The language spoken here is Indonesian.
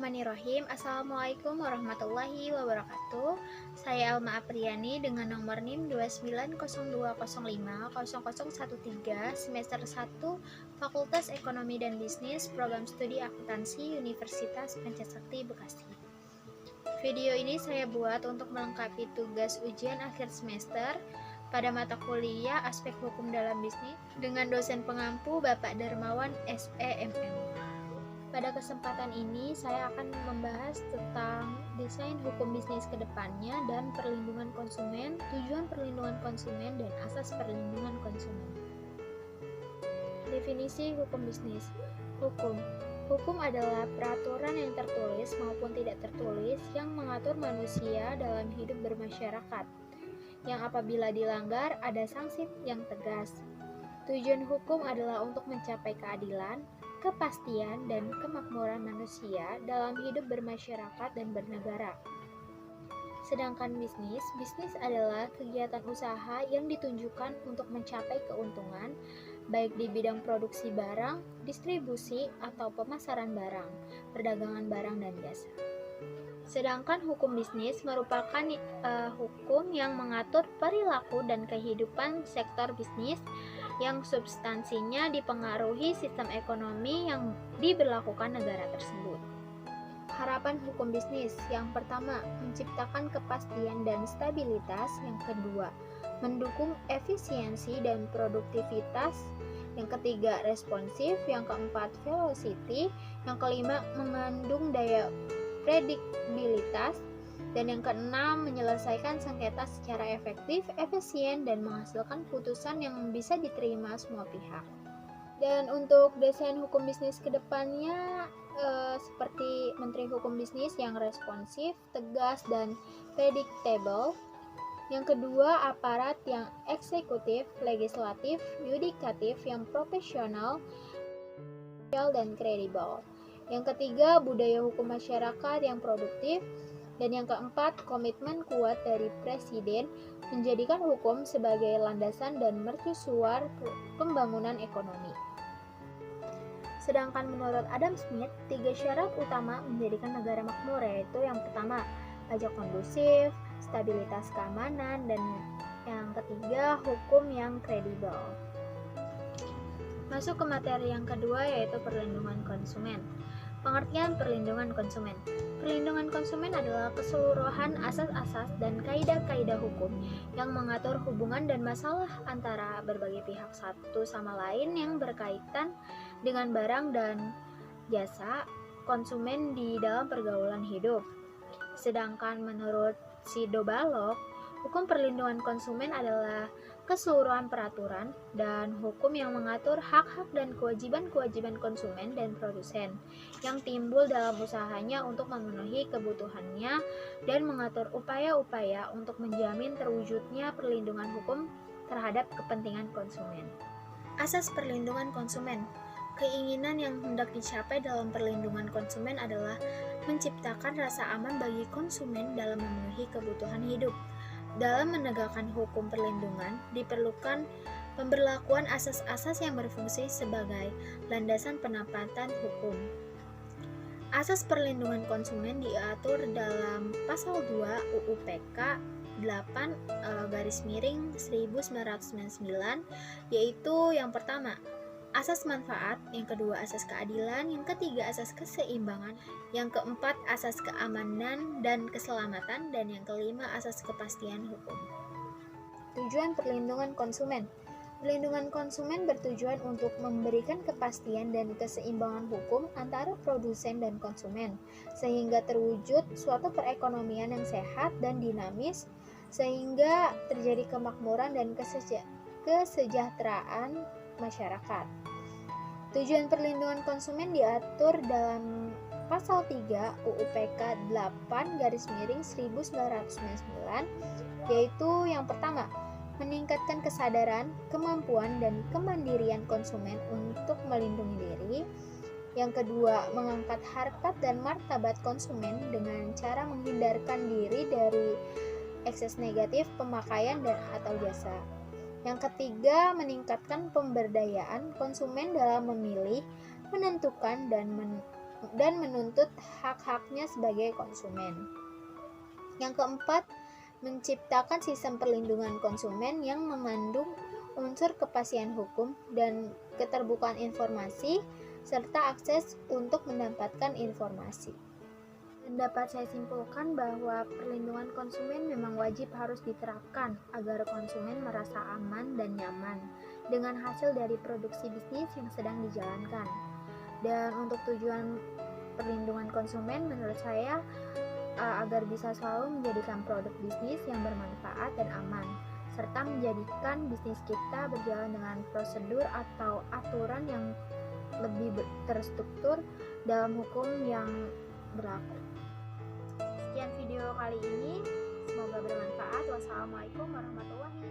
Bismillahirrahmanirrahim. Assalamualaikum warahmatullahi wabarakatuh. Saya Alma Apriani dengan nomor NIM 2902050013 semester 1 Fakultas Ekonomi dan Bisnis Program Studi Akuntansi Universitas Pancasakti Bekasi. Video ini saya buat untuk melengkapi tugas ujian akhir semester pada mata kuliah Aspek Hukum dalam Bisnis dengan dosen pengampu Bapak Darmawan SEMM. Pada kesempatan ini, saya akan membahas tentang desain hukum bisnis ke depannya dan perlindungan konsumen, tujuan perlindungan konsumen, dan asas perlindungan konsumen. Definisi hukum bisnis. Hukum adalah peraturan yang tertulis maupun tidak tertulis yang mengatur manusia dalam hidup bermasyarakat, yang apabila dilanggar ada sanksi yang tegas. Tujuan hukum adalah untuk mencapai keadilan, kepastian, dan kemakmuran manusia dalam hidup bermasyarakat dan bernegara. Sedangkan bisnis adalah kegiatan usaha yang ditunjukkan untuk mencapai keuntungan, baik di bidang produksi barang, distribusi, atau pemasaran barang, perdagangan barang dan jasa. Sedangkan hukum bisnis merupakan hukum yang mengatur perilaku dan kehidupan sektor bisnis yang substansinya dipengaruhi sistem ekonomi yang diberlakukan negara tersebut. Harapan hukum bisnis yang pertama, menciptakan kepastian dan stabilitas. Yang kedua, mendukung efisiensi dan produktivitas. Yang ketiga, responsif. Yang keempat, velocity. Yang kelima, mengandung daya prediksibilitas. Dan yang keenam, menyelesaikan sengketa secara efektif, efisien, dan menghasilkan putusan yang bisa diterima semua pihak. Dan untuk desain hukum bisnis ke depannya, seperti Menteri Hukum Bisnis yang responsif, tegas, dan predictable. Yang kedua, aparat yang eksekutif, legislatif, yudikatif yang profesional, dan kredibel. Yang ketiga, budaya hukum masyarakat yang produktif. Dan yang keempat, komitmen kuat dari Presiden menjadikan hukum sebagai landasan dan mercusuar pembangunan ekonomi. Sedangkan menurut Adam Smith, 3 syarat utama menjadikan negara makmur, yaitu yang pertama, pajak kondusif, stabilitas keamanan, dan yang ketiga, hukum yang kredibel. Masuk ke materi yang kedua, yaitu perlindungan konsumen. Pengertian perlindungan konsumen. Perlindungan konsumen adalah keseluruhan asas-asas dan kaidah-kaidah hukum yang mengatur hubungan dan masalah antara berbagai pihak satu sama lain yang berkaitan dengan barang dan jasa konsumen di dalam pergaulan hidup. Sedangkan menurut Sido Balog, hukum perlindungan konsumen adalah keseluruhan peraturan dan hukum yang mengatur hak-hak dan kewajiban-kewajiban konsumen dan produsen yang timbul dalam usahanya untuk memenuhi kebutuhannya dan mengatur upaya-upaya untuk menjamin terwujudnya perlindungan hukum terhadap kepentingan konsumen. Asas perlindungan konsumen. Keinginan yang hendak dicapai dalam perlindungan konsumen adalah menciptakan rasa aman bagi konsumen dalam memenuhi kebutuhan hidup. Dalam menegakkan hukum perlindungan, diperlukan pemberlakuan asas-asas yang berfungsi sebagai landasan penerapan hukum. Asas perlindungan konsumen diatur dalam Pasal 2 UU PK 8/1999, yaitu yang pertama, asas manfaat, yang kedua asas keadilan, yang ketiga asas keseimbangan, yang keempat asas keamanan dan keselamatan, dan yang kelima asas kepastian hukum. Tujuan perlindungan konsumen. Perlindungan konsumen bertujuan untuk memberikan kepastian dan keseimbangan hukum antara produsen dan konsumen, sehingga terwujud suatu perekonomian yang sehat dan dinamis, sehingga terjadi kemakmuran dan kesejahteraan masyarakat. Tujuan perlindungan konsumen diatur dalam Pasal 3 UU PK 8/1999, yaitu yang pertama, meningkatkan kesadaran, kemampuan, dan kemandirian konsumen untuk melindungi diri. Yang kedua, mengangkat harkat dan martabat konsumen dengan cara menghindarkan diri dari ekses negatif pemakaian dan atau jasa. Yang ketiga, meningkatkan pemberdayaan konsumen dalam memilih, menentukan, dan dan menuntut hak-haknya sebagai konsumen. Yang keempat, menciptakan sistem perlindungan konsumen yang mengandung unsur kepastian hukum dan keterbukaan informasi serta akses untuk mendapatkan informasi. Dan dapat saya simpulkan bahwa perlindungan konsumen memang wajib harus diterapkan agar konsumen merasa aman dan nyaman dengan hasil dari produksi bisnis yang sedang dijalankan. Dan untuk tujuan perlindungan konsumen menurut saya agar bisa selalu menjadikan produk bisnis yang bermanfaat dan aman, serta menjadikan bisnis kita berjalan dengan prosedur atau aturan yang lebih terstruktur dalam hukum yang berlaku. Sekian video kali ini, semoga bermanfaat. Wassalamualaikum warahmatullahi wabarakatuh.